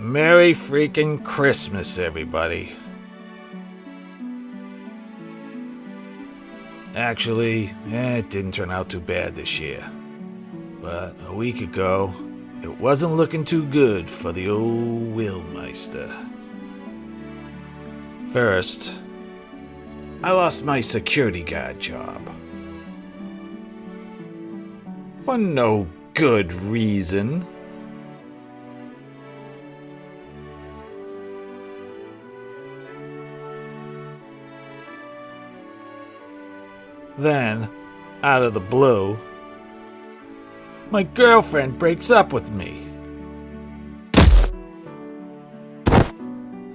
Merry freaking Christmas, everybody. Actually, it didn't turn out too bad this year. But a week ago, it wasn't looking too good for the old Willmeister. First, I lost my security guard job. For no good reason. Then, out of the blue, my girlfriend breaks up with me.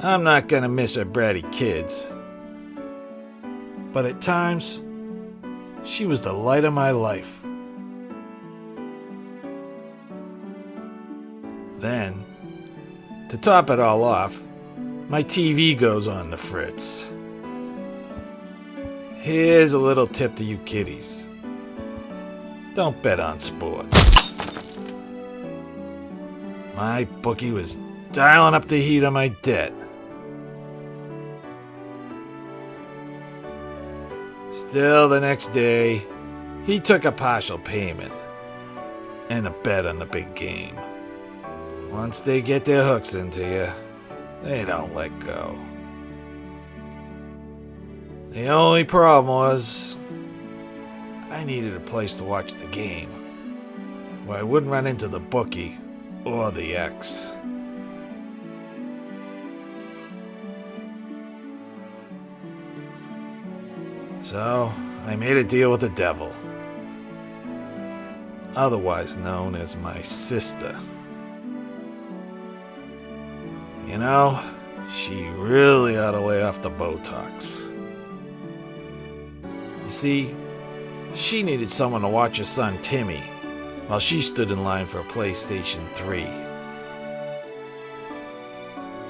I'm not gonna miss her bratty kids, but at times, she was the light of my life. Then, to top it all off, my TV goes on the fritz. Here's a little tip to you kiddies. Don't bet on sports. My bookie was dialing up the heat on my debt. Still, the next day, he took a partial payment and a bet on the big game. Once they get their hooks into you, they don't let go. The only problem was, I needed a place to watch the game, where I wouldn't run into the bookie or the ex. So, I made a deal with the devil, otherwise known as my sister. You know, she really ought to lay off the Botox. You see, she needed someone to watch her son Timmy while she stood in line for a PlayStation 3.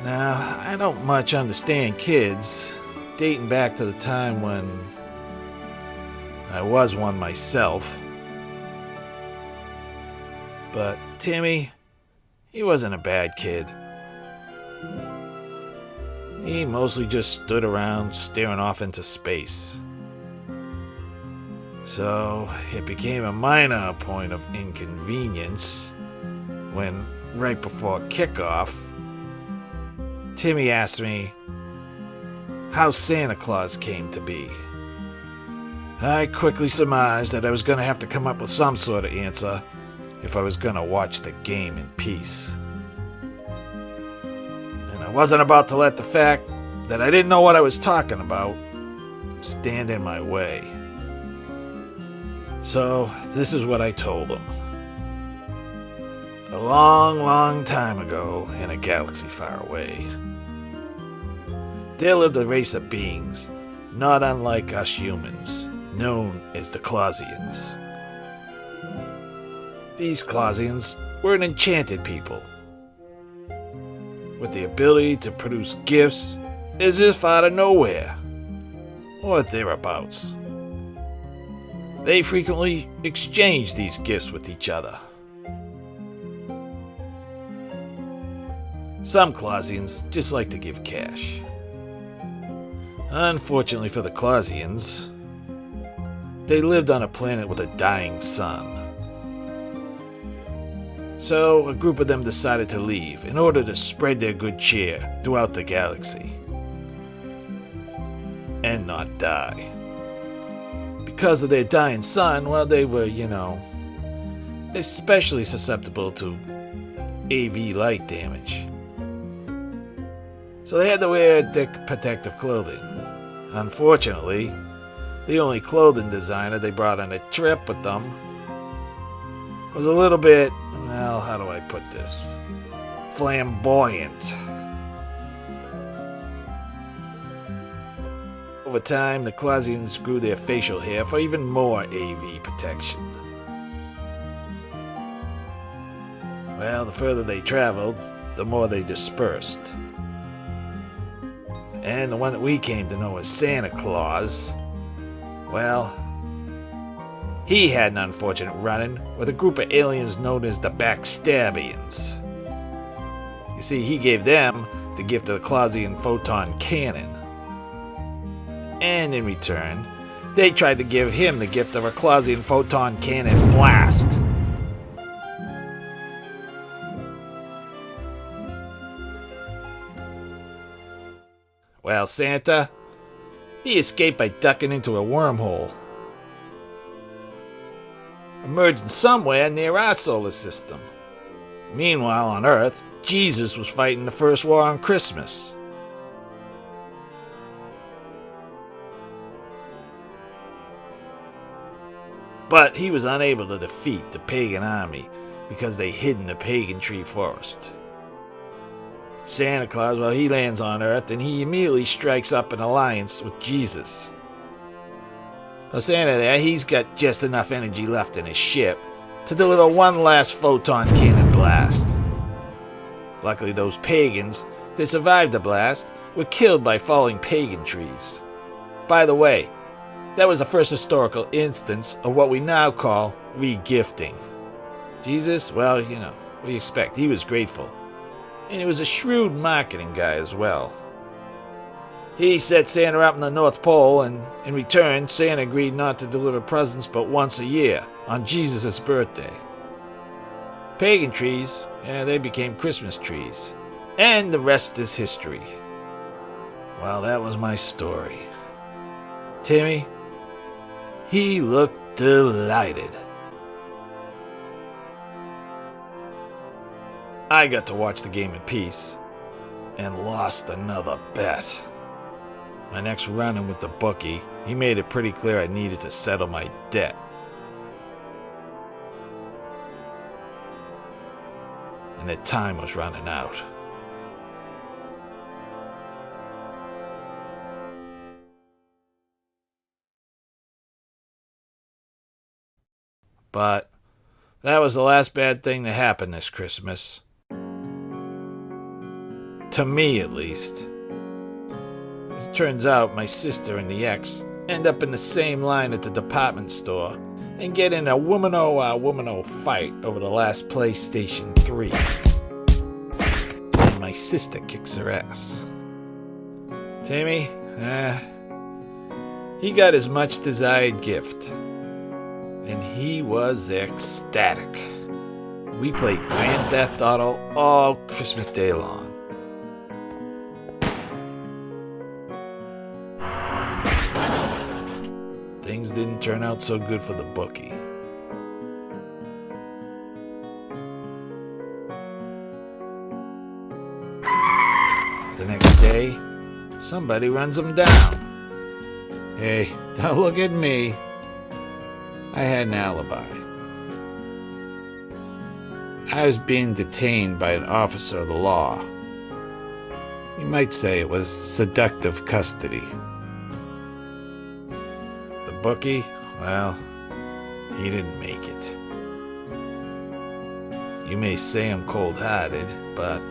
Now, I don't much understand kids, dating back to the time when I was one myself. But Timmy, he wasn't a bad kid. He mostly just stood around staring off into space. So it became a minor point of inconvenience when, right before kickoff, Timmy asked me how Santa Claus came to be. I quickly surmised that I was going to have to come up with some sort of answer if I was going to watch the game in peace. And I wasn't about to let the fact that I didn't know what I was talking about stand in my way. So, this is what I told him. A long, long time ago, in a galaxy far away, there lived a race of beings, not unlike us humans, known as the Clausians. These Clausians were an enchanted people, with the ability to produce gifts as if out of nowhere, or thereabouts. They frequently exchange these gifts with each other. Some Clausians just like to give cash. Unfortunately for the Clausians, they lived on a planet with a dying sun. So a group of them decided to leave in order to spread their good cheer throughout the galaxy. And not die. Because of their dying sun, well, they were, especially susceptible to AV light damage. So they had to wear thick protective clothing. Unfortunately, the only clothing designer they brought on a trip with them was a little bit, well, how do I put this? Flamboyant. Over time, the Clausians grew their facial hair for even more AV protection. Well, the further they traveled, the more they dispersed. And the one that we came to know as Santa Claus, well, he had an unfortunate run-in with a group of aliens known as the Backstabbians. You see, he gave them the gift of the Clausian photon cannon. And in return, they tried to give him the gift of a Clausian photon cannon blast. Well, Santa, he escaped by ducking into a wormhole, emerging somewhere near our solar system. Meanwhile, on Earth, Jesus was fighting the first war on Christmas. But he was unable to defeat the pagan army because they hid in the pagan tree forest. Santa Claus, well, he lands on Earth and he immediately strikes up an alliance with Jesus. Well, Santa there, he's got just enough energy left in his ship to deliver one last photon cannon blast. Luckily, those pagans that survived the blast were killed by falling pagan trees. By the way, that was the first historical instance of what we now call regifting. Jesus, well, you know, what do you expect? He was grateful. And he was a shrewd marketing guy as well. He set Santa up in the North Pole, and in return, Santa agreed not to deliver presents but once a year, on Jesus' birthday. Pagan trees, yeah, they became Christmas trees. And the rest is history. Well, that was my story. Timmy, he looked delighted. I got to watch the game in peace, and lost another bet. My next run-in with the bookie, he made it pretty clear I needed to settle my debt. And that time was running out. But that was the last bad thing to happen this Christmas. To me, at least. As it turns out, my sister and the ex end up in the same line at the department store and get in a woman-o' fight over the last PlayStation 3. And my sister kicks her ass. Timmy, he got his much desired gift. And he was ecstatic. We played Grand Theft Auto all Christmas Day long. Things didn't turn out so good for the bookie. The next day, somebody runs him down. Hey, don't look at me. I had an alibi. I was being detained by an officer of the law. You might say it was seductive custody. The bookie, well, he didn't make it. You may say I'm cold-hearted, but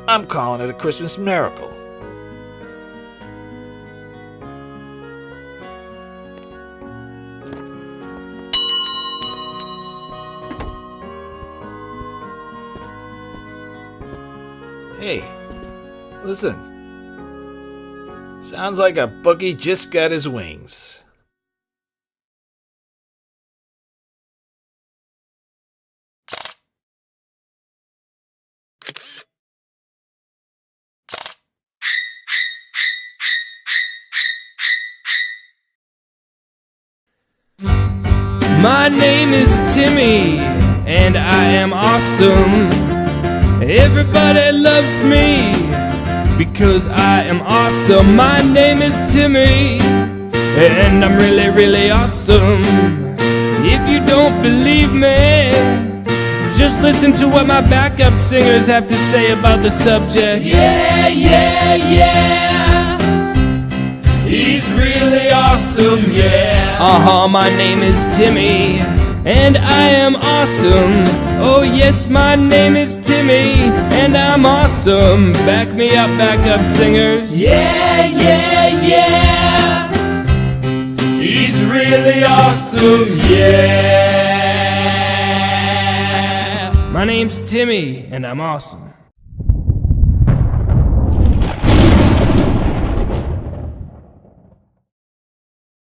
I'm calling it a Christmas miracle. Hey, listen. Sounds like a bookie just got his wings. My name is Timmy, and I am awesome. Everybody loves me because I am awesome. My name is Timmy, and I'm really, really awesome. If you don't believe me, just listen to what my backup singers have to say about the subject. Yeah, yeah, yeah. He's really awesome, yeah. My name is Timmy, and I am awesome. Oh yes, my name is Timmy, and I'm awesome. Back me up, backup singers. Yeah, yeah, yeah. He's really awesome, yeah. My name's Timmy, and I'm awesome.